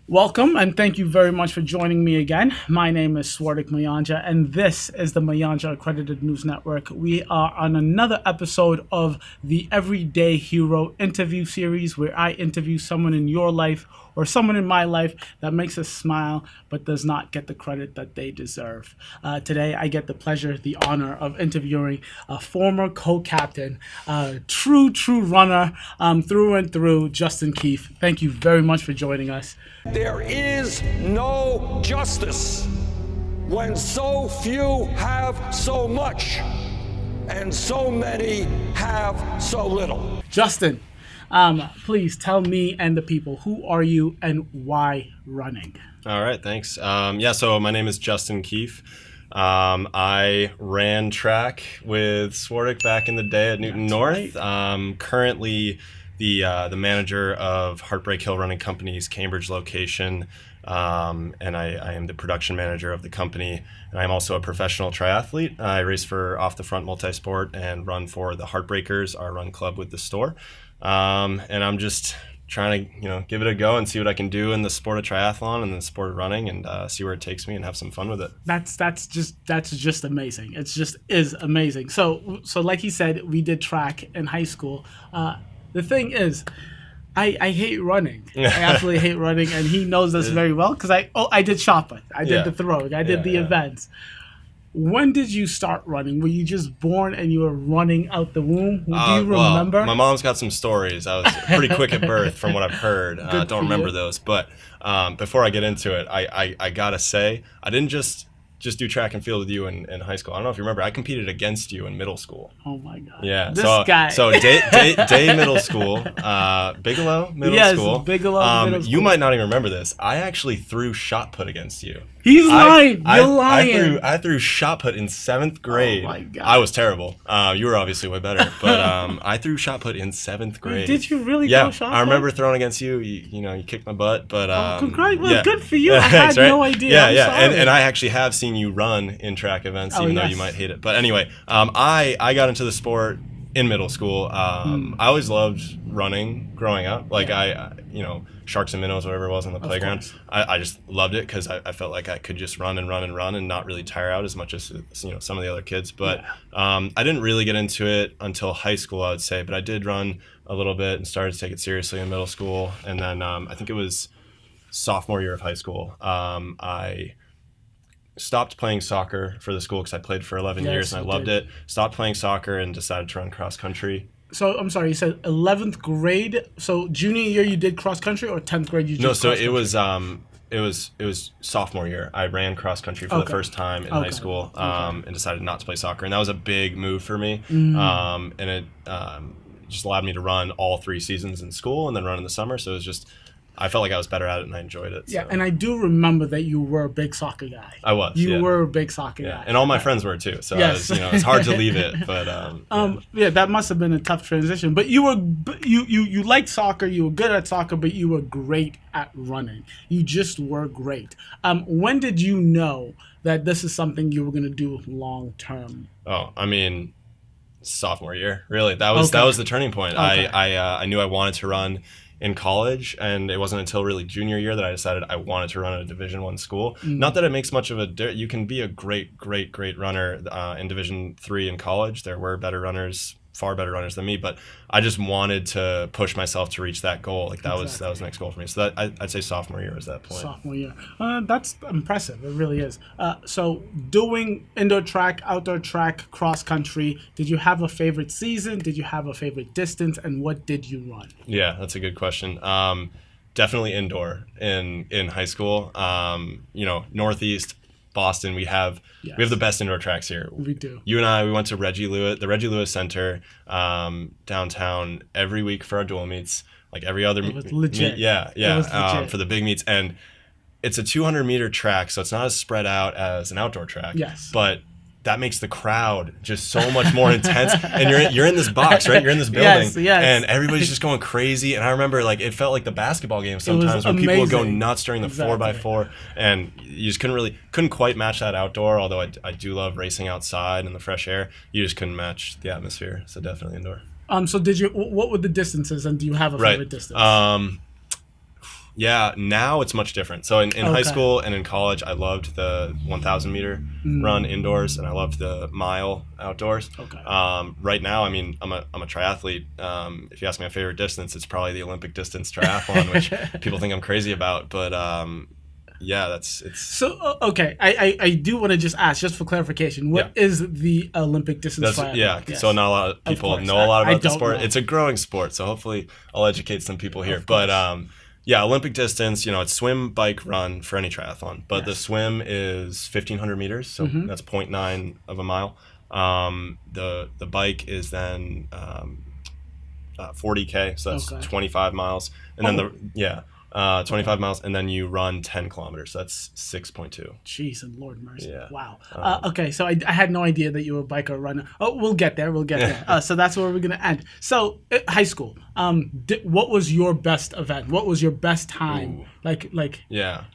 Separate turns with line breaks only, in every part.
Welcome and thank you very much for joining me again. My name is Swardik Mayanja and this is the Mayanja Accredited News Network. We are on another episode of the Everyday Hero interview series where I interview someone in your life or someone in my life that makes us smile but does not get the credit that they deserve. Today I get the pleasure, the honor of interviewing a former co-captain, true runner through and through, Justin Keefe. Thank you very much for joining us.
There is no justice when so few have so much and so many have so little.
Justin, please tell me and the people, who are you and why running?
All right, thanks. So my name is Justin Keefe. I ran track with Swardik back in the day at Newton North.
Right.
Currently the manager of Heartbreak Hill Running Company's Cambridge location, and I am the production manager of the company. And I'm also a professional triathlete. I race for Off the Front Multisport and run for the Heartbreakers, our run club with the store. And I'm just trying to give it a go and see what I can do in the sport of triathlon and the sport of running, and see where it takes me and have some fun with it.
That's just amazing. It's just is amazing. So like he said, we did track in high school. The thing is, I hate running. I absolutely hate running, and he knows this very well because I did shot put, I did the throwing, I did the events. When did you start running? Were you just born and you were running out the womb? Do you remember?
Well, my mom's got some stories. I was pretty quick at birth from what I've heard. Don't remember those. But before I get into it, I gotta say, I didn't just do track and field with you in high school. I don't know if you remember, I competed against you in middle school.
Oh my God.
Yeah.
This guy.
So day middle school, Bigelow middle school.
Yes, Bigelow middle school.
You might not even remember this. I actually threw shot put against you.
He's lying. You're lying.
I threw shot put in 7th grade.
Oh my God.
I was terrible. You were obviously way better. But I threw shot put in 7th grade.
Did you really
Yeah,
throw shot put?
I remember throwing against you. You kicked my butt. But
congrats. Well,
yeah.
good for you. I had no idea.
Yeah,
I'm
yeah.
sorry.
And I actually have seen you run in track events, even though you might hate it. But anyway, I got into the sport in middle school. I always loved running growing up. Like sharks and minnows, whatever it was on the playground. I just loved it because I felt like I could just run and not really tire out as much as some of the other kids. But I didn't really get into it until high school, I would say. But I did run a little bit and started to take it seriously in middle school. And then I think it was sophomore year of high school. I stopped playing soccer for the school because I played for 11 years and I loved it. Stopped playing soccer and decided to run cross country.
So I'm sorry, you said 11th grade. So junior year you did cross country, or 10th grade you did cross country?
It was sophomore year. I ran cross country for the first time in high school, and decided not to play soccer, and that was a big move for me. And it just allowed me to run all 3 seasons in school and then run in the summer. So it was just, I felt like I was better at it and I enjoyed it.
Yeah,
so.
and I do remember that you were a big soccer guy.
I was.
You were a big soccer guy.
And all my friends were too. So
yes.
it's hard to leave it. But
that must have been a tough transition. But you liked soccer. You were good at soccer, but you were great at running. You just were great. When did you know that this is something you were going to do long term?
Oh, I mean, sophomore year. Really, that was the turning point.
Okay.
I knew I wanted to run in college, and it wasn't until really junior year that I decided I wanted to run at a Division I school. Not that it makes much of a you can be a great runner in Division III in college. There were far better runners than me, but I just wanted to push myself to reach that goal. Like that was the next goal for me. So that I'd say sophomore year was that point.
Sophomore year. That's impressive. It really is. So doing indoor track, outdoor track, cross country, did you have a favorite season? Did you have a favorite distance? And what did you run?
Yeah, that's a good question. Definitely indoor in high school. Northeast Boston, we have the best indoor tracks here.
We do.
You and we went to the Reggie Lewis Center downtown every week for our dual meets, like every other.
It was legit.
It was legit. For the big meets, and it's a 200-meter track, so it's not as spread out as an outdoor track.
Yes.
But that makes the crowd just so much more intense. And you're in this box, right? You're in this building,
yes.
and everybody's just going crazy. And I remember, it felt like the basketball game sometimes when people would go nuts during the 4x4, and you just couldn't quite match that outdoor. Although I do love racing outside in the fresh air, you just couldn't match the atmosphere. So definitely indoor.
So what were the distances, and do you have a favorite distance?
Yeah, now it's much different. So in high school and in college, I loved the 1,000 meter run indoors, and I loved the mile outdoors.
Okay.
Right now, I mean, I'm a triathlete. If you ask me my favorite distance, it's probably the Olympic distance triathlon, which people think I'm crazy about. But yeah, it's
so okay. I do want to just ask, just for clarification, what is the Olympic distance triathlon?
Yeah, yes. So not a lot of people know a lot about the sport. It's a growing sport, so hopefully I'll educate some people here. But yeah, Olympic distance, it's swim, bike, run for any triathlon. But the swim is 1,500 meters, so that's 0.9 of a mile. The bike is then 40K, so that's 25 miles. And then 25 miles, and then you run 10 kilometers. So that's 6.2.
Jeez and Lord mercy.
Yeah.
Wow. Okay, so I had no idea that you were a biker or runner. Oh, we'll get there. So that's where we're going to end. So high school, what was your best event? What was your best time? Ooh. Like. Yeah.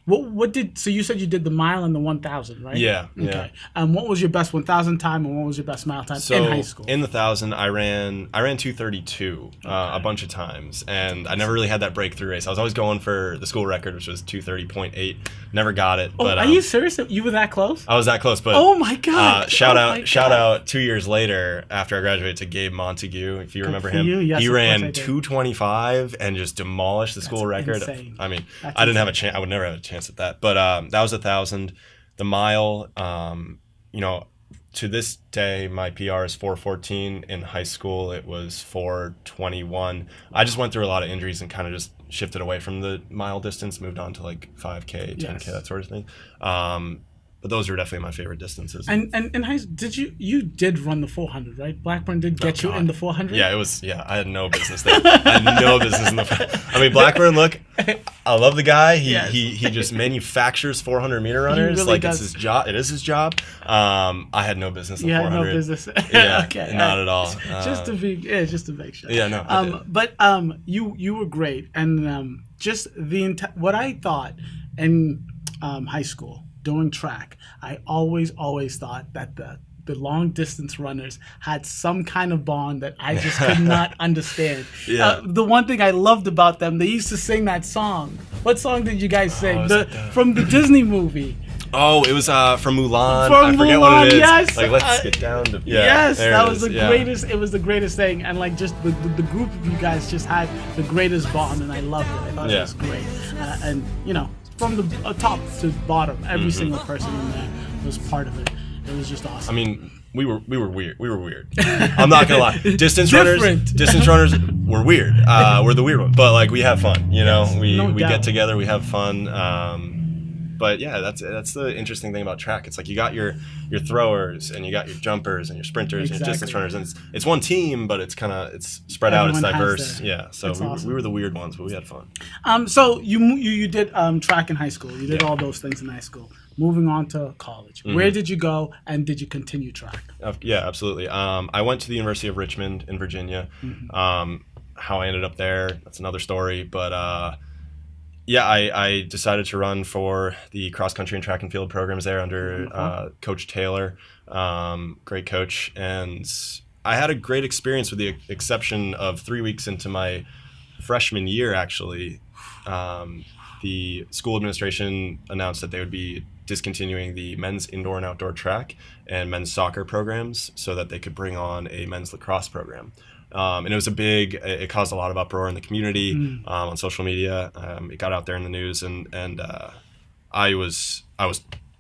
So you said you did the mile and the 1,000, right?
Yeah.
Okay. What was your best 1,000 time, and what was your best mile time in high school?
In the 1,000, I ran 2:32 a bunch of times, and I never really had that breakthrough race. I was always going for the school record, which was 2:30.8. Never got it. But
are you serious? You were that close?
I was that close, but
oh my god!
Shout out 2 years later after I graduated to Gabe Montague, if you remember him.
Yes,
he ran 2:25 and just demolished the school record.
Insane.
I mean, I didn't have a chance. I would never have a chance at that. But that was 1,000. The mile, to this day, my PR is 4:14. In high school, it was 4:21. I just went through a lot of injuries and kind of just shifted away from the mile distance, moved on to like 5K, 10K, that sort of thing. But those were definitely my favorite distances.
And in high school, you did run the 400, right? Blackburn did get you in the 400?
Yeah, I had no business there. I had no business in the I mean, Blackburn, look, I love the guy. He just manufactures 400 meter runners.
Really
like
does.
It's his job. It is his job. I had no business in 400.
You had no business.
Yeah,
okay.
Not at all.
Just to make sure.
Yeah, no. I did.
But you were great, and just what I thought in high school doing track, I always thought that the long distance runners had some kind of bond that I just could not understand. Yeah. The one thing I loved about them, they used to sing that song. What song did you guys sing? From the Disney movie.
Oh, it was from Mulan. I forget what it is.
Yes.
Like, let's get down to. Yeah,
yes, that was the greatest. It was the greatest thing, and like just the group of you guys just had the greatest bond, and I loved it. I thought it was great, and from the top to bottom, every single person in there was part of it. It was just awesome.
I mean, we were weird. We were weird. I'm not gonna lie. Distance runners were weird. We're the weird one, but like we have fun. We get together, we have fun. But yeah, that's the interesting thing about track. It's like you got your throwers and you got your jumpers and your sprinters and your distance runners, and it's one team, but it's spread out. It's diverse. Yeah. So we were the weird ones, but we had fun.
So you did track in high school. You did all those things in high school. Moving on to college, where did you go, and did you continue track?
Yeah, absolutely. I went to the University of Richmond in Virginia. How I ended up there, that's another story. But yeah, I decided to run for the cross country and track and field programs there under Coach Taylor, great coach. And I had a great experience with the exception of 3 weeks into my freshman year, actually. The school administration announced that they would be discontinuing the men's indoor and outdoor track and men's soccer programs so that they could bring on a men's lacrosse program. And it caused a lot of uproar in the community, on social media. It got out there in the news, and I was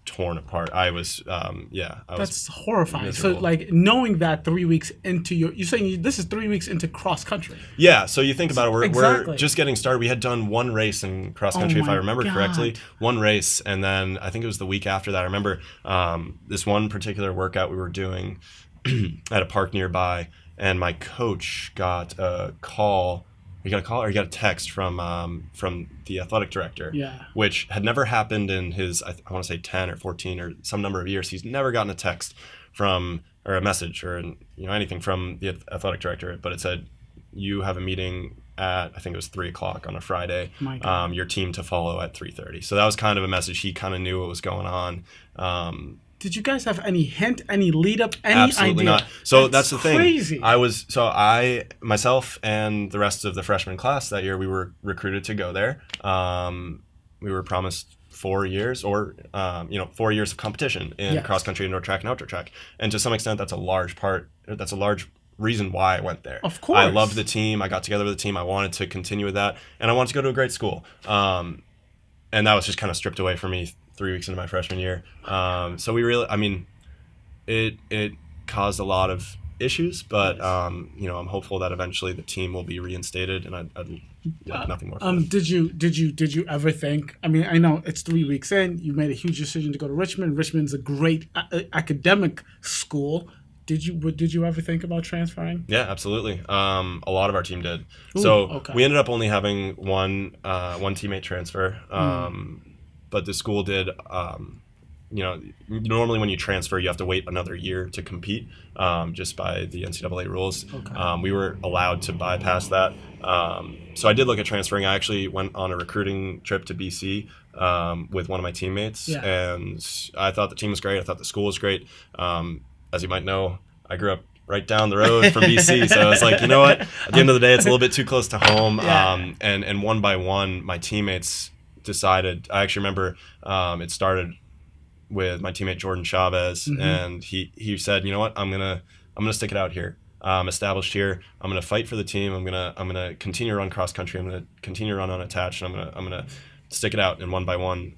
torn apart.
That's horrifying.
Miserable.
So like knowing that 3 weeks into you're saying this is 3 weeks into cross country.
Yeah. So you think about it, we're just getting started. We had done one race in cross country, if I remember correctly, one race. And then I think it was the week after that. I remember this one particular workout we were doing at a park nearby, and my coach got a call. You got a call or you got a text from the athletic director, which had never happened in his, I want to say 10 or 14 or some number of years. He's never gotten a text or a message or anything from the athletic director, but it said, you have a meeting at, I think it was 3:00 on a Friday, your team to follow at 3:30. So that was kind of a message. He kind of knew what was going on.
did you guys have any hint, any lead up, any
Absolutely
idea?
not. So that's the thing.
Crazy.
Myself and the rest of the freshman class that year, we were recruited to go there. We were promised 4 years or 4 years of competition in cross country, indoor track, and outdoor track. And to some extent, that's a large reason why I went there.
Of course.
I loved the team. I got together with the team. I wanted to continue with that. And I wanted to go to a great school. And that was just kind of stripped away from me 3 weeks into my freshman year. So it caused a lot of issues, but I'm hopeful that eventually the team will be reinstated, and I'd like nothing more.
Did you ever think? I mean, I know it's 3 weeks in. You made a huge decision to go to Richmond. Richmond's a great academic school. Did you ever think about transferring?
Yeah, absolutely. A lot of our team did. We ended up only having one teammate transfer, but the school did. Normally when you transfer, you have to wait another year to compete, just by the NCAA rules.
Okay.
We were allowed to bypass that. So I did look at transferring. I actually went on a recruiting trip to BC with one of my teammates, and I thought the team was great. I thought the school was great. As you might know, I grew up right down the road from BC, so I was like, you know what? At the end of the day, it's a little bit too close to home. And one by one, my teammates decided. I actually remember it started with my teammate Jordan Chavez, and he said, you know what, I'm gonna stick it out here. I'm established here. I'm gonna fight for the team. I'm gonna continue to run cross country. I'm gonna continue to run unattached, and I'm gonna stick it out. And one by one,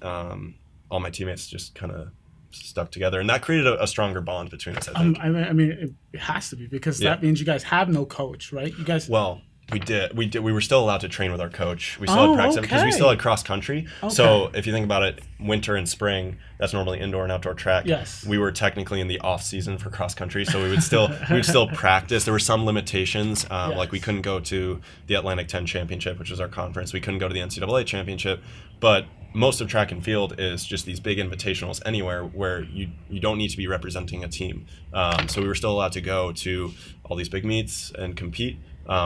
all my teammates just kind of stuck together, and that created a stronger bond between us, I think.
I mean, it has to be, because that means you guys have no coach, right? You guys.
Well, we did. We were still allowed to train with our coach. We still had practice because we still had cross country.
Okay.
So if you think about it, winter and spring, that's normally indoor and outdoor track.
Yes.
We were technically in the off season for cross country, so we would still practice. There were some limitations, like we couldn't go to the Atlantic 10 Championship, which was our conference. We couldn't go to the NCAA Championship, but most of track and field is just these big invitationals anywhere where you don't need to be representing a team. So we were still allowed to go to all these big meets and compete.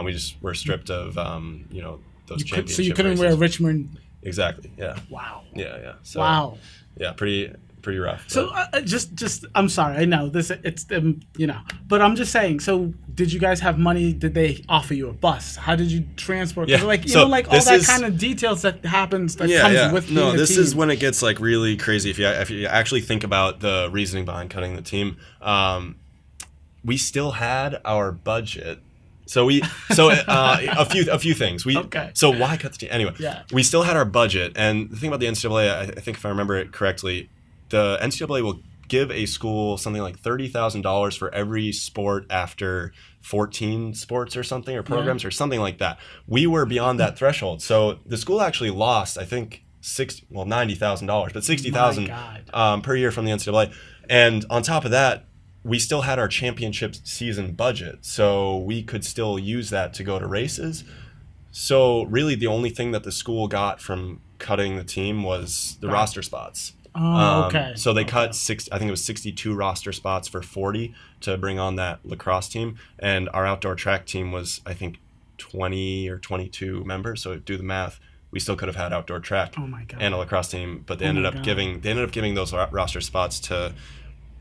We just were stripped of those championship
So you couldn't
races.
wear Richmond.
Exactly. Yeah.
Wow.
Yeah. So,
wow.
Yeah. Pretty rough.
So just I'm sorry. I know this. It's but I'm just saying. So did you guys have money? Did they offer you a bus? How did you transport?
Yeah.
All that kind of details that happens that comes with being a team.
This is when it gets like really crazy. If you actually think about the reasoning behind cutting the team, we still had our budget. So a few things. So why cut the team? Anyway, we still had our budget, and the thing about the NCAA, I think if I remember it correctly, the NCAA will give a school something like $30,000 for every sport after 14 sports or something, or programs or something like that. We were beyond that threshold, so the school actually lost, I think, $90,000, but $60,000 per year from the NCAA, and on top of that, we still had our championship season budget, so we could still use that to go to races. So really the only thing that the school got from cutting the team was the roster spots. So they cut I think it was 62 roster spots for 40 to bring on that lacrosse team. And our outdoor track team was, I think, 20 or 22 members. So do the math. We still could have had outdoor track and a lacrosse team, but they ended up giving those roster spots to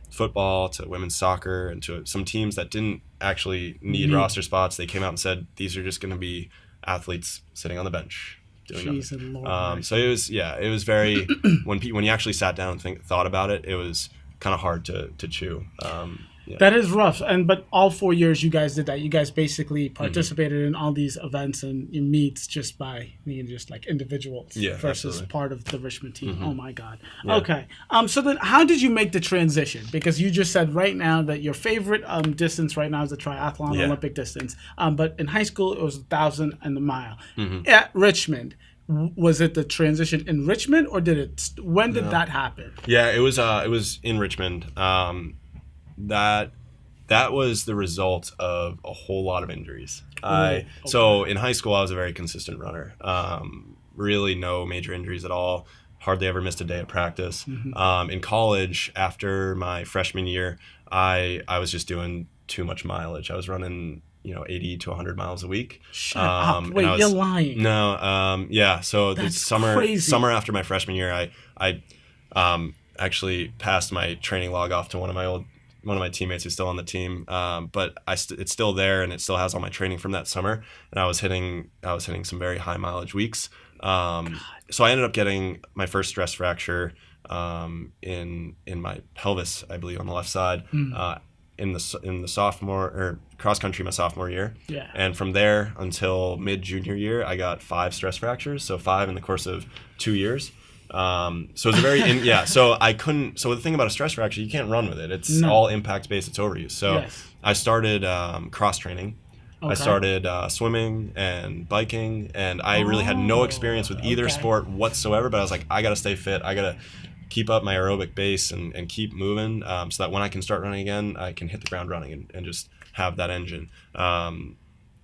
football, to women's soccer, and to some teams that didn't actually need roster spots. They came out and said, these are just going to be athletes sitting on the bench doing nothing. So it was very when you actually sat down and thought about it, it was kind of hard to chew.
That is rough. But all 4 years you guys did that. You guys basically participated in all these events and meets just by being just like individuals versus
absolutely.
Part of the Richmond team. Oh my God. Yeah. Okay. So then how did you make the transition? Because you just said right now that your favorite distance right now is the triathlon Olympic distance. But in high school it was 1,000 and the mile. At Richmond, was it the transition in Richmond, or when did that happen?
Yeah, it was in Richmond. That was the result of a whole lot of injuries. So in high school, I was a very consistent runner. Really no major injuries at all. Hardly ever missed a day of practice. In college, after my freshman year, I was just doing too much mileage. I was running 80 to 100 miles a week.
Shut up. Wait, you're lying.
No. So the summer after my freshman year, I actually passed my training log off to one of my teammates who's still on the team, but it's still there, and it still has all my training from that summer. And I was hitting some very high mileage weeks. So I ended up getting my first stress fracture in my pelvis, I believe, on the left side, in the sophomore or cross country my sophomore year.
Yeah.
And from there until mid junior year, I got 5 stress fractures, so 5 in the course of 2 years. So it's a very So I couldn't. So the thing about a stress fracture, you can't run with it. It's all impact based. It's overuse. So I started cross training. Okay. I started swimming and biking, and I really had no experience with either sport whatsoever. But I was like, I got to stay fit. I got to keep up my aerobic base and keep moving, so that when I can start running again, I can hit the ground running and just have that engine.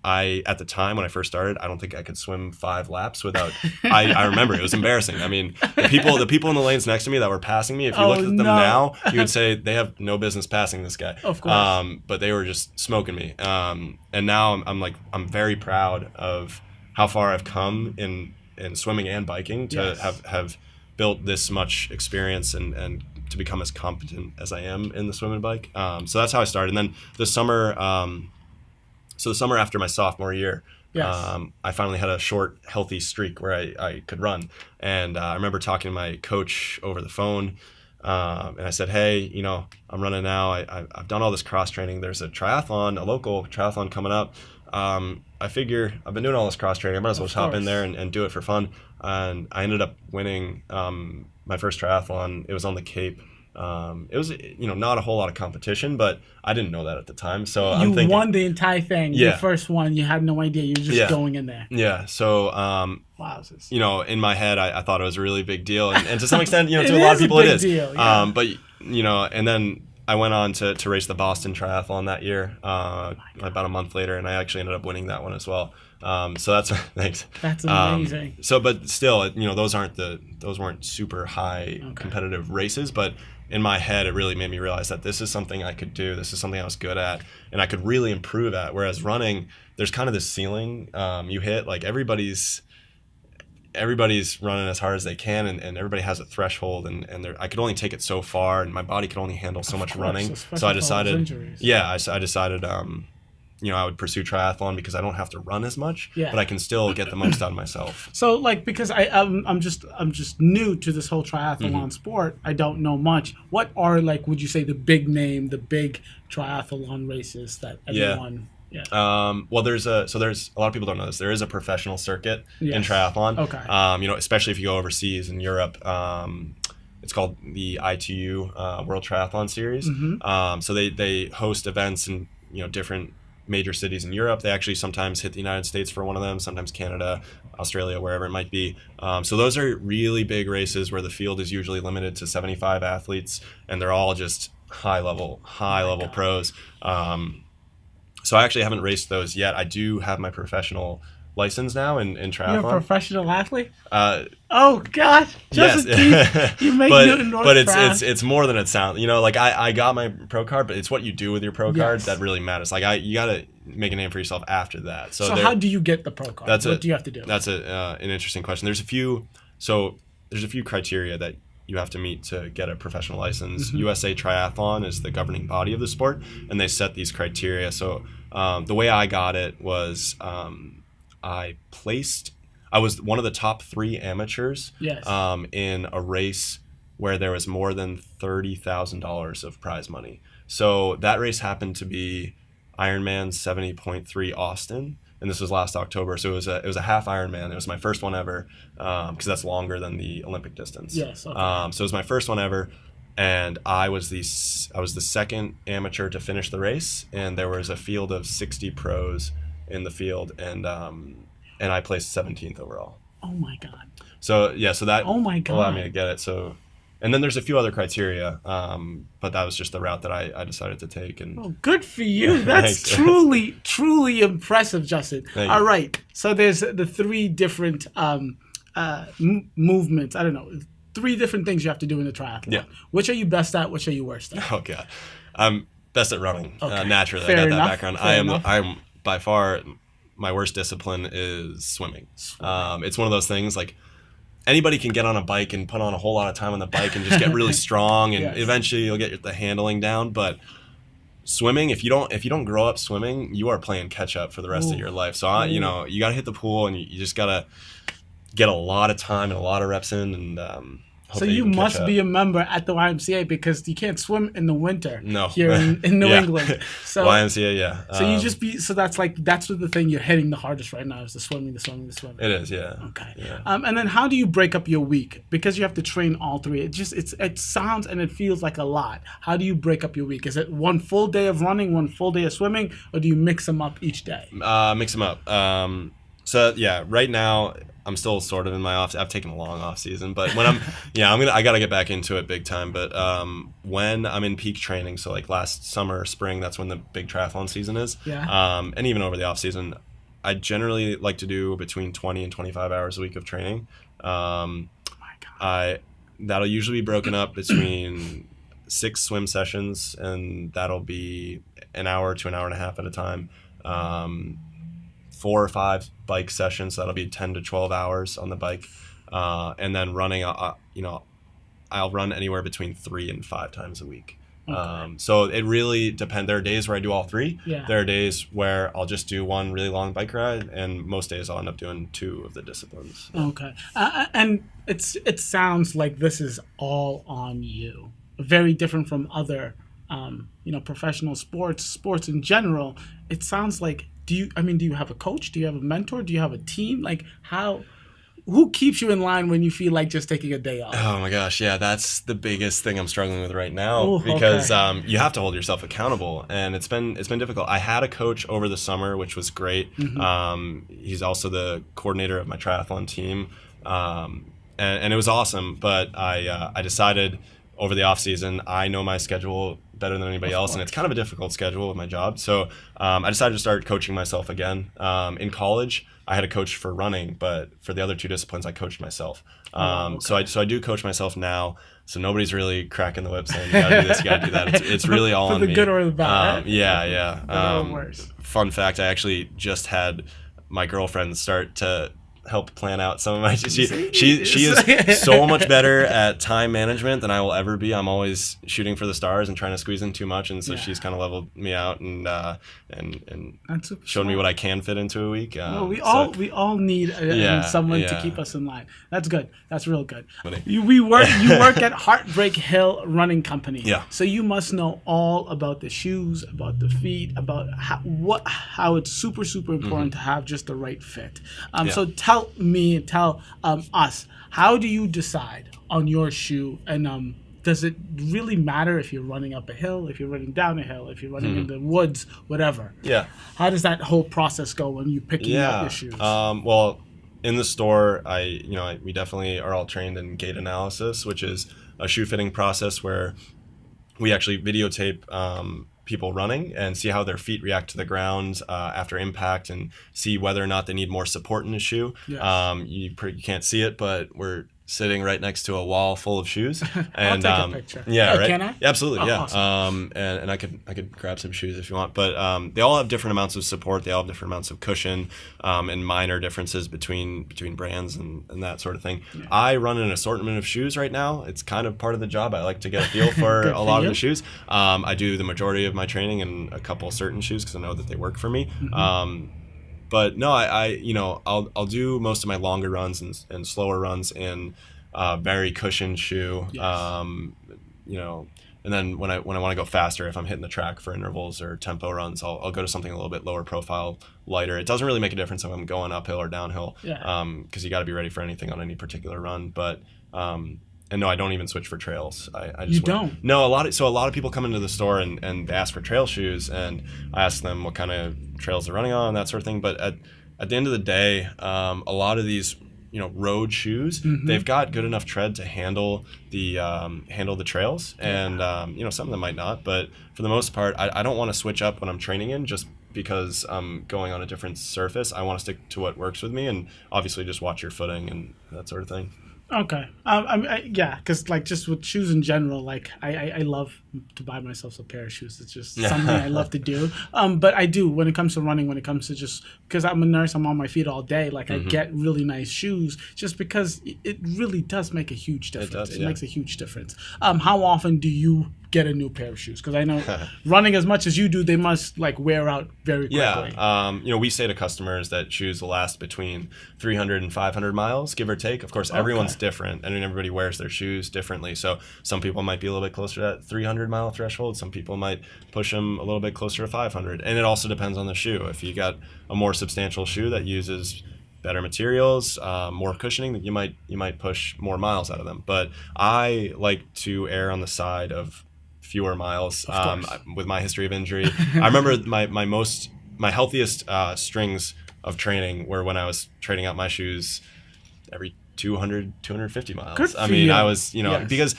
At the time when I first started, I don't think I could swim 5 laps without. I remember it was embarrassing. I mean, the people in the lanes next to me that were passing me, if you looked at them now, you would say they have no business passing this guy. Of course. But they were just smoking me. And now I'm very proud of how far I've come in swimming and biking to have built this much experience and to become as competent as I am in the swim and bike. So that's how I started. And then the summer after my sophomore year, I finally had a short, healthy streak where I could run. And I remember talking to my coach over the phone, and I said, hey, I'm running now. I've done all this cross training. There's a local triathlon coming up. I figure I've been doing all this cross training. I might as well just hop in there and do it for fun. And I ended up winning my first triathlon. It was on the Cape. It was, not a whole lot of competition, but I didn't know that at the time. So I'm thinking,
won the entire thing. Yeah. The first one, you had no idea. You were just going in there.
Yeah. So, in my head, I thought it was a really big deal. And to some extent, to a lot of people, it is. Deal, yeah. But, and then I went on to race the Boston Triathlon that year, about a month later, and I actually ended up winning that one as well. So that's thanks.
That's amazing.
But still, those weren't super high competitive races, but in my head, it really made me realize that this is something I could do. This is something I was good at, and I could really improve at. Whereas running, there's kind of this ceiling you hit. Like everybody's running as hard as they can, and everybody has a threshold, and I could only take it so far, and my body could only handle so much running. So I decided, I decided, I would pursue triathlon because I don't have to run as much, but I can still get the most out of myself.
So because I'm just new to this whole triathlon sport, I don't know much. What are would you say the big triathlon races that everyone? Yeah.
Well, there's a lot of people don't know this. There is a professional circuit in triathlon. Okay. Especially if you go overseas in Europe. It's called the ITU World Triathlon Series. Mm-hmm. So they host events in different major cities in Europe. They actually sometimes hit the United States for one of them, sometimes Canada, Australia, wherever it might be. So those are really big races where the field is usually limited to 75 athletes, and they're all just high level pros. So I actually haven't raced those yet. I do have my professional license now in triathlon.
You're a professional athlete? Oh God, Joseph Keefe, you make Newton North
but it's more than it sounds. I got my pro card, but it's what you do with your pro card that really matters. You got to make a name for yourself after that. So
how do you get the pro card? What do you have to do?
That's an interesting question. There's a few criteria that you have to meet to get a professional license. Mm-hmm. USA Triathlon is the governing body of the sport, and they set these criteria. So the way I got it was I was one of the top 3 amateurs in a race where there was more than $30,000 of prize money. So that race happened to be Ironman 70.3 Austin, and this was last October. So it was a half Ironman. It was my first one ever, because that's longer than the Olympic distance.
Yes. Okay.
So it was my first one ever, and I was the second amateur to finish the race, and there was a field of 60 pros in the field, and I placed 17th overall.
Oh my God.
So that allowed me to get it. So, and then there's a few other criteria, but that was just the route that I decided to take. And
good for you. That's truly impressive, Justin. All right. So there's the 3 different movements. I don't know, 3 different things you have to do in the triathlon. Yeah. Which are you best at? Which are you worst at?
Oh God, I'm best at running. Naturally,
Fair
I got
enough.
that background. I'm by far my worst discipline is swimming. It's one of those things anybody can get on a bike and put on a whole lot of time on the bike and just get really strong, and eventually you'll get the handling down. But swimming, if you don't grow up swimming, you are playing catch up for the rest of your life. So you got to hit the pool, and you just got to get a lot of time and a lot of reps in, and
so you must be a member at the YMCA, because you can't swim in the winter here in New England. So
YMCA, yeah.
So that's the thing you're hitting the hardest right now, is the swimming.
It is, yeah.
Okay.
Yeah.
And then how do you break up your week? Because you have to train all three. It sounds and it feels like a lot. How do you break up your week? Is it one full day of running, one full day of swimming, or do you mix them up each day?
Mix them up. So yeah, right now I'm still sort of in my off. I've taken a long off season, but when I gotta get back into it big time. But when I'm in peak training, so like last summer or spring, that's when the big triathlon season is.
Yeah.
And even over the off season, I generally like to do between 20 and 25 hours a week of training.
Oh my God.
That'll usually be broken up between 6 swim sessions, and that'll be an hour to an hour and a half at a time. 4 or 5 bike sessions, that'll be 10 to 12 hours on the bike, and then running, I'll run anywhere between 3 and 5 times a week. Okay. So it really depends. There are days where I do all 3.
Yeah.
There are days where I'll just do one really long bike ride, and most days I'll end up doing 2 of the disciplines.
Okay. And it sounds like this is all on you. Very different from other, professional sports in general. It sounds like, do you have a coach? Do you have a mentor? Do you have a team? Like, who keeps you in line when you feel like just taking a day off?
Oh my gosh, yeah, that's the biggest thing I'm struggling with right now. Because you have to hold yourself accountable, and it's been difficult. I had a coach over the summer, which was great. Mm-hmm. He's also the coordinator of my triathlon team, and it was awesome. But I decided over the off season, I know my schedule better than anybody else, and it's kind of a difficult schedule with my job. So I decided to start coaching myself again. In college, I had a coach for running, but for the other 2 disciplines, I coached myself. So I do coach myself now. So nobody's really cracking the whip saying, you gotta do this, you gotta do that. It's really all on me.
For the good or the bad, right?
Yeah. Fun fact, I actually just had my girlfriend start to help plan out some of my she is so much better at time management than I will ever be. I'm always shooting for the stars and trying to squeeze in too much, and so she's kind of leveled me out and showed me what I can fit into a week.
We all need someone to keep us in line. That's good. That's real good. You work at Heartbreak Hill Running Company.
Yeah.
So you must know all about the shoes, about the feet, about how it's super important to have just the right fit. So tell us, how do you decide on your shoe, and does it really matter if you're running up a hill, if you're running down a hill, if you're running in the woods, whatever?
Yeah.
How does that whole process go when you picking up your shoes?
Well, in the store, we definitely are all trained in gait analysis, which is a shoe fitting process where we actually videotape people running and see how their feet react to the ground after impact, and see whether or not they need more support in the shoe. Yes. You can't see it, but we're sitting right next to a wall full of shoes. And
I'll take a picture.
Yeah, right.
Can I?
Absolutely, yeah.
Awesome.
And I could grab some shoes if you want, but they all have different amounts of support. They all have different amounts of cushion, and minor differences between brands and that sort of thing. Yeah. I run an assortment of shoes right now. It's kind of part of the job. I like to get a feel for a lot of the shoes. I do the majority of my training in a couple of certain shoes because I know that they work for me. Mm-hmm. But no, I'll do most of my longer runs and slower runs in very cushioned shoe. Yes. And then when I want to go faster, if I'm hitting the track for intervals or tempo runs, I'll go to something a little bit lower profile, lighter. It doesn't really make a difference if I'm going uphill or downhill, because you got to be ready for anything on any particular run. But and no, I don't even switch for trails. I just
don't?
No, a lot of people come into the store and they ask for trail shoes, and I ask them what kind of trails they're running on, that sort of thing. But at the end of the day, a lot of these road shoes, they've got good enough tread to handle the trails, and some of them might not, but for the most part, I don't want to switch up when I'm training in just because I'm going on a different surface. I want to stick to what works with me, and obviously just watch your footing and that sort of thing.
Okay. Yeah, because like just with shoes in general, like I love to buy myself a pair of shoes. It's just something I love to do. But I do when it comes to running, when it comes to just because I'm a nurse, I'm on my feet all day. Like I get really nice shoes just because it really does make a huge difference. It makes a huge difference. How often do you get a new pair of shoes? Because I know running as much as you do, they must like wear out very quickly.
Yeah. We say to customers that shoes will last between 300 and 500 miles, give or take. Of course, everyone's different, and everybody wears their shoes differently. So some people might be a little bit closer to that 300-mile threshold. Some people might push them a little bit closer to 500. And it also depends on the shoe. If you got a more substantial shoe that uses better materials, more cushioning, that you might push more miles out of them. But I like to err on the side of fewer miles with my history of injury. I remember my healthiest strings of training were when I was trading out my shoes every 200, 250 miles.
Good for
I mean,
you.
I was, because,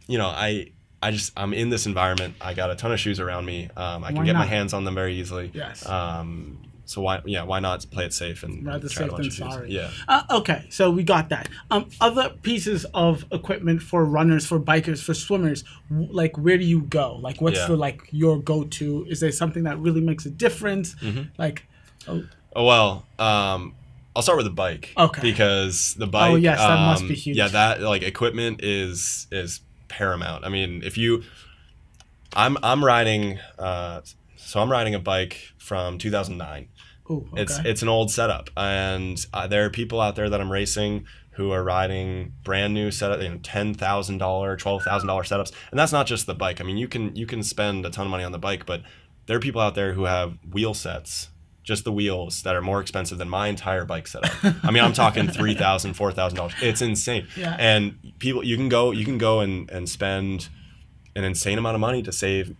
I'm in this environment. I got a ton of shoes around me. I can get my hands on them very easily.
Yes.
So why not play it safe and
rather
try
safe
a bunch
than
of
sorry.
shoes? Yeah.
Okay, so we got that. Other pieces of equipment for runners, for bikers, for swimmers, like where do you go? Like what's your go-to? Is there something that really makes a difference? Like,
I'll start with the bike.
Okay.
Because the bike.
Oh yes, that must be huge.
Yeah, that like equipment is paramount. I mean, I'm riding. So I'm riding a bike from 2009.
Ooh, okay.
It's an old setup, and there are people out there that I'm racing who are riding brand new setup, $10,000, $12,000 setups, and that's not just the bike. I mean, you can spend a ton of money on the bike, but there are people out there who have wheel sets, just the wheels, that are more expensive than my entire bike setup. I mean, I'm talking $3,000, $4,000. It's insane.
Yeah.
And people, you can go and spend an insane amount of money to save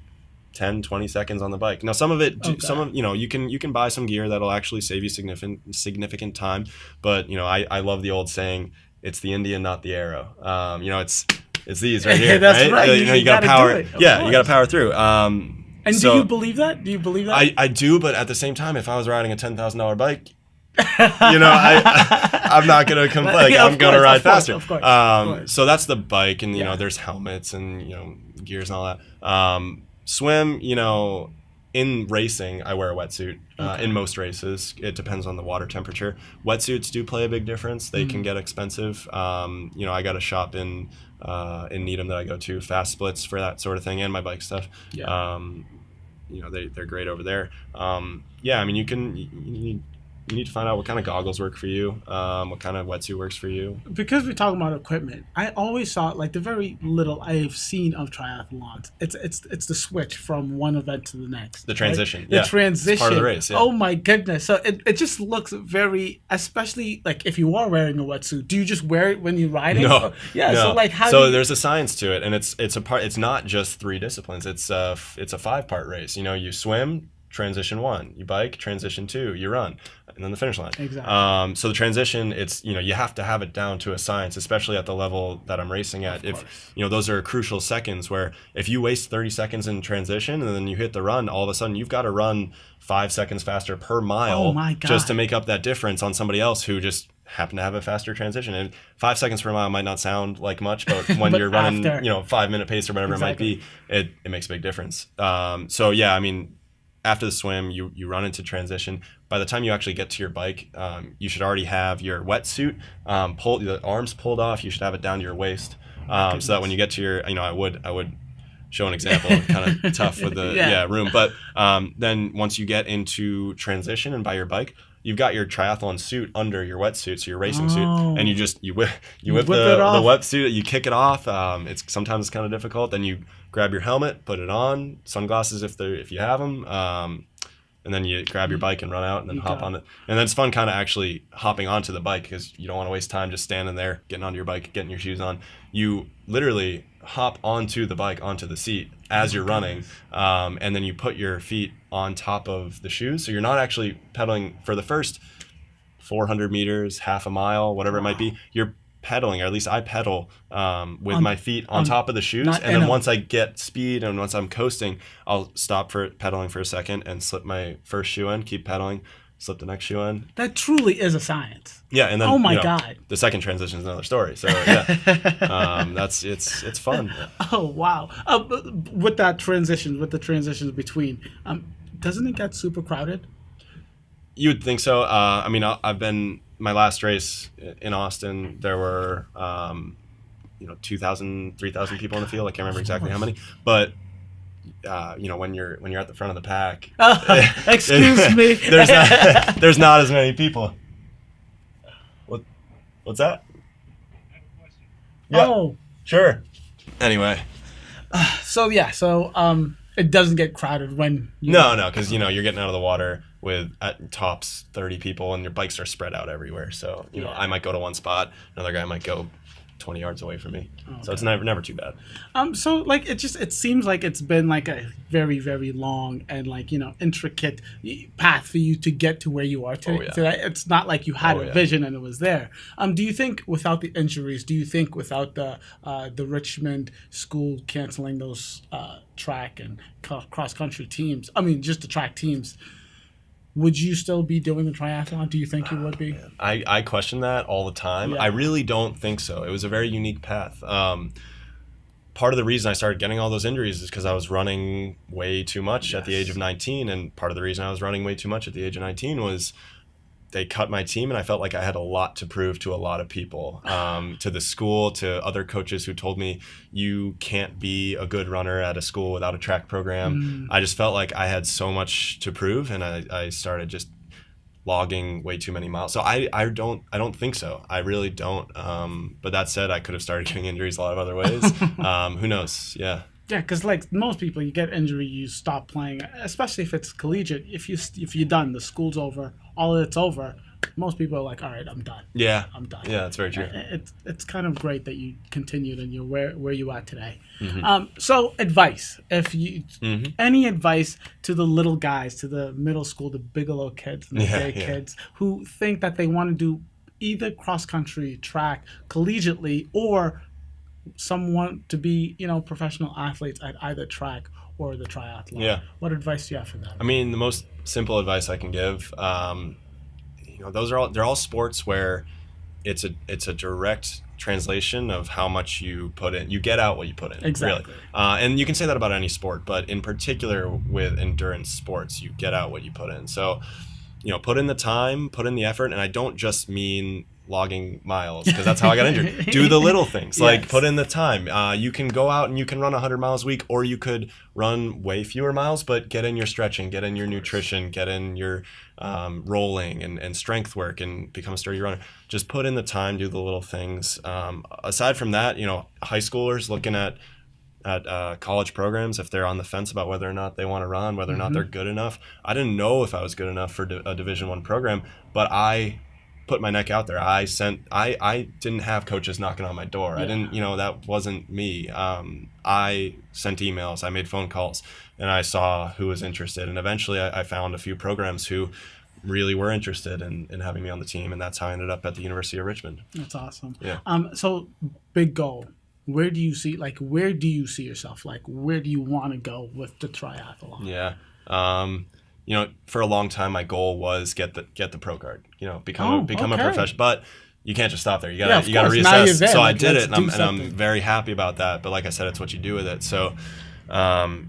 10, 20 seconds on the bike. Now, some of you can buy some gear that'll actually save you significant time, but I love the old saying, it's the Indian, not the arrow. It's these right here.
That's right.
You gotta power. You gotta power through.
And do you believe that?
I do, but at the same time, if I was riding a $10,000 bike, I'm not gonna complain. I'm gonna ride faster.
Of course.
So that's the bike, and there's helmets and gears and all that. Swim, in racing, I wear a wetsuit. In most races, it depends on the water temperature. Wetsuits do play a big difference. They can get expensive. I got a shop in Needham that I go to, Fast Splits for that sort of thing, and my bike stuff.
Yeah.
They're great over there. I mean, you need to find out what kind of goggles work for you, what kind of wetsuit works for you.
Because we're talking about equipment, I always saw like the very little I've seen of triathlons. It's the switch from one event to the next.
The transition.
Right? The transition.
It's part of the race. Yeah.
Oh my goodness! So it just looks very, especially like if you are wearing a wetsuit, do you just wear it when you're riding?
No.
Yeah.
No.
So like how?
So there's a science to it, and it's a part. It's not just 3 disciplines. It's a 5-part race. You swim, transition 1, you bike, transition 2, you run, and then the finish line.
Exactly.
So the transition, it's you have to have it down to a science, especially at the level that I'm racing at. If those are crucial seconds where if you waste 30 seconds in transition and then you hit the run, all of a sudden you've got to run 5 seconds faster per mile.
Oh my God.
Just to make up that difference on somebody else who just happen to have a faster transition. And 5 seconds per mile might not sound like much, but when you're running 5-minute pace or whatever it might be, it makes a big difference. I mean, after the swim, you run into transition. By the time you actually get to your bike, you should already have your wetsuit the arms pulled off. You should have it down to your waist, so that when you get to your, I would show an example. Kind of tough with the room, but then once you get into transition and by your bike, you've got your triathlon suit under your wetsuit, so your racing suit, and you whip the wetsuit, you kick it off. It's sometimes kind of difficult. Then you grab your helmet, put it on, sunglasses if you have them, and then you grab your bike and run out and then hop on it. And then it's fun kind of actually hopping onto the bike because you don't want to waste time just standing there, getting onto your bike, getting your shoes on. You literally hop onto the bike, onto the seat as you're running, and then you put your feet on top of the shoes. So you're not actually pedaling for the first 400 meters, half a mile, whatever it might be. You're pedaling, or at least I pedal with my feet on top of the shoes, and then once I get speed and once I'm coasting, I'll stop for pedaling for a second and slip my first shoe in, keep pedaling, slip the next shoe in.
That truly is a science.
Yeah, and then
oh my God,
the second transition is another story. So yeah, it's fun.
Oh wow! With the transitions between, doesn't it get super crowded?
You would think so. I mean, I've been my last race in Austin. There were 2,000, 3,000 people in the field. I can't remember exactly how many, but. When you're at the front of the pack,
excuse me,
there's not as many people. What's that? Yeah,
oh,
sure. Anyway,
so it doesn't get crowded when
no, because you're getting out of the water with at tops 30 people and your bikes are spread out everywhere. So I might go to one spot, another guy might go 20 yards away from me. Okay. So it's never too bad.
So like it seems like it's been like a very, very long and intricate path for you to get to where you are today. It's not like you had a vision and it was there. Do you think without the injuries, without the Richmond school canceling those track and cross country teams, just the track teams, would you still be doing the triathlon? Do you think you would be?
I question that all the time. Yeah. I really don't think so. It was a very unique path. Part of the reason I started getting all those injuries is because I was running way too much at the age of 19. And part of the reason I was running way too much at the age of 19 was they cut my team and I felt like I had a lot to prove to a lot of people, to the school, to other coaches who told me you can't be a good runner at a school without a track program. I just felt like I had so much to prove and I started just logging way too many miles. So I don't think so. I really don't. But that said, I could have started getting injuries a lot of other ways. Who knows? Yeah.
Yeah, because like most people, you get injury, you stop playing, especially if it's collegiate. If you're done, the school's over, all of it's over. Most people are like, all right, I'm done.
Yeah,
I'm done.
Yeah, that's very true.
It's kind of great that you continued and you're where you are today. So advice, if you any advice to the little guys, to the middle school, the Bigelow kids, and the day kids who think that they want to do either cross country, track, collegiately, or someone to be, professional athletes at either track or the triathlon.
Yeah.
What advice do you have for them?
I mean, the most simple advice I can give, they're all sports where it's a direct translation of how much you put in. You get out what you put in.
Exactly.
Really. And you can say that about any sport, but in particular with endurance sports, you get out what you put in. So, put in the time, put in the effort, and I don't just mean logging miles because that's how I got injured. Do the little things, like put in the time. You can go out and you can run 100 miles a week, or you could run way fewer miles, but get in your stretching, get in your nutrition, get in your rolling and strength work and become a sturdy runner. Just put in the time, do the little things. Aside from that, high schoolers looking at college programs, if they're on the fence about whether or not they want to run, whether or not they're good enough. I didn't know if I was good enough for a Division I program, but I put my neck out there. I didn't have coaches knocking on my door. I didn't, that wasn't me. I sent emails, I made phone calls, and I saw who was interested. And eventually I found a few programs who really were interested in having me on the team. And that's how I ended up at the University of Richmond.
That's awesome.
Yeah.
So big goal. Where do you see yourself? Like, where do you want to go with the triathlon?
Yeah. For a long time, my goal was get the pro card. Become a professional. But you can't just stop there. You gotta reassess. So I did it, and I'm very happy about that. But like I said, it's what you do with it. So, I'd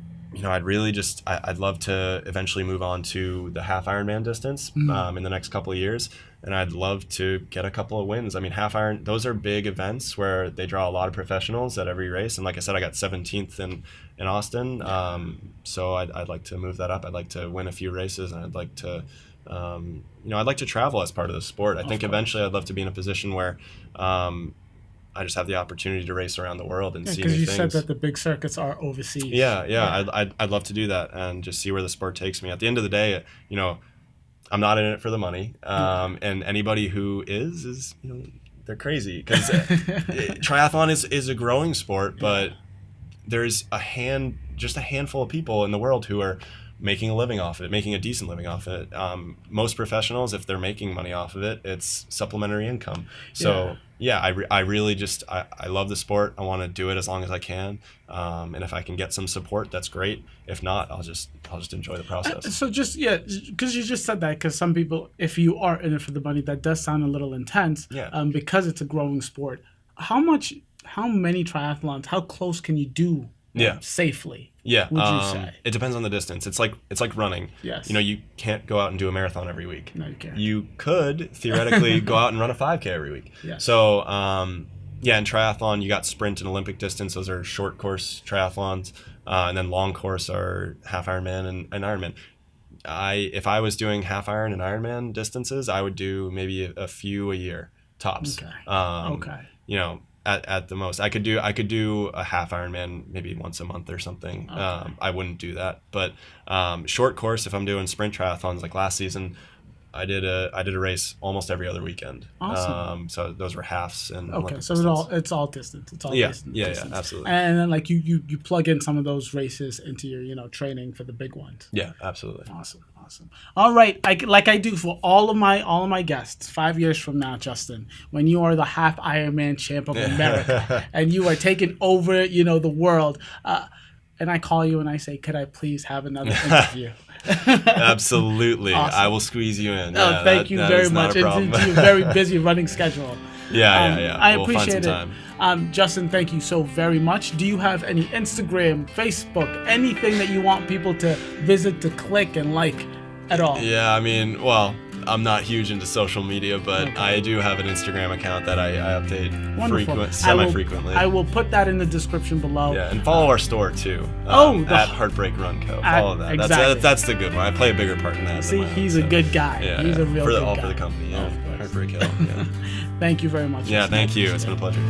love to eventually move on to the half Ironman distance in the next couple of years. And I'd love to get a couple of wins. I mean, half Iron, those are big events where they draw a lot of professionals at every race. And like I said, I got 17th in Austin. So I'd like to move that up. I'd like to win a few races, and I'd like to, I'd like to travel as part of the sport. I think eventually I'd love to be in a position where I just have the opportunity to race around the world and see new things.
Because you said that the big circuits are overseas.
Yeah. I'd love to do that and just see where the sport takes me. At the end of the day, I'm not in it for the money, and anybody who is they're crazy, because triathlon is a growing sport, but there's just a handful of people in the world who are making a living off it, making a decent living off it. Most professionals, if they're making money off of it, it's supplementary income. So I really just I love the sport. I want to do it as long as I can, and if I can get some support, that's great. If not, I'll just enjoy the process.
So just because you just said that, because some people, if you are in it for the money, that does sound a little intense.
Yeah.
Because it's a growing sport. How many triathlons? How close can you do? Safely.
Yeah.
Would you say?
It depends on the distance. It's like running.
Yes.
You can't go out and do a marathon every week.
No, you can't.
You could theoretically go out and run a 5K every week.
Yes.
So, in triathlon, you got sprint and Olympic distance. Those are short course triathlons. And then long course are half Ironman and Ironman. If I was doing half Iron and Ironman distances, I would do maybe a few a year tops.
Okay.
At the most, I could do a half Ironman maybe once a month or something.
Okay.
I wouldn't do that, but short course, if I'm doing sprint triathlons, like last season, I did a race almost every other weekend.
Awesome.
So those were halves and
okay. So it's all distance. It's all distance.
Yeah, absolutely.
And then like you plug in some of those races into your training for the big ones.
Yeah, absolutely.
Awesome. All right, like I do for all of my guests. 5 years from now, Justin, when you are the half Ironman champ of America and you are taking over the world, and I call you and I say, could I please have another interview?
Absolutely.
Awesome.
I will squeeze you in.
Thank you very much. Into your very busy running schedule.
Yeah.
I
we'll
appreciate
find some time.
Justin, thank you so very much. Do you have any Instagram, Facebook, anything that you want people to visit, to click and like at all?
Yeah, I mean, well, I'm not huge into social media, but I do have an Instagram account that I update semi-frequently.
I will put that in the description below.
Yeah, and follow our store too. At Heartbreak Run Co. Follow that.
Exactly.
That's the good one. I play a bigger part in that.
See, he's a good guy.
Yeah,
he's a real good guy.
For the company. Yeah, Heartbreak Hill. Yeah.
Thank you very much.
Yeah, thank you. It's been a pleasure.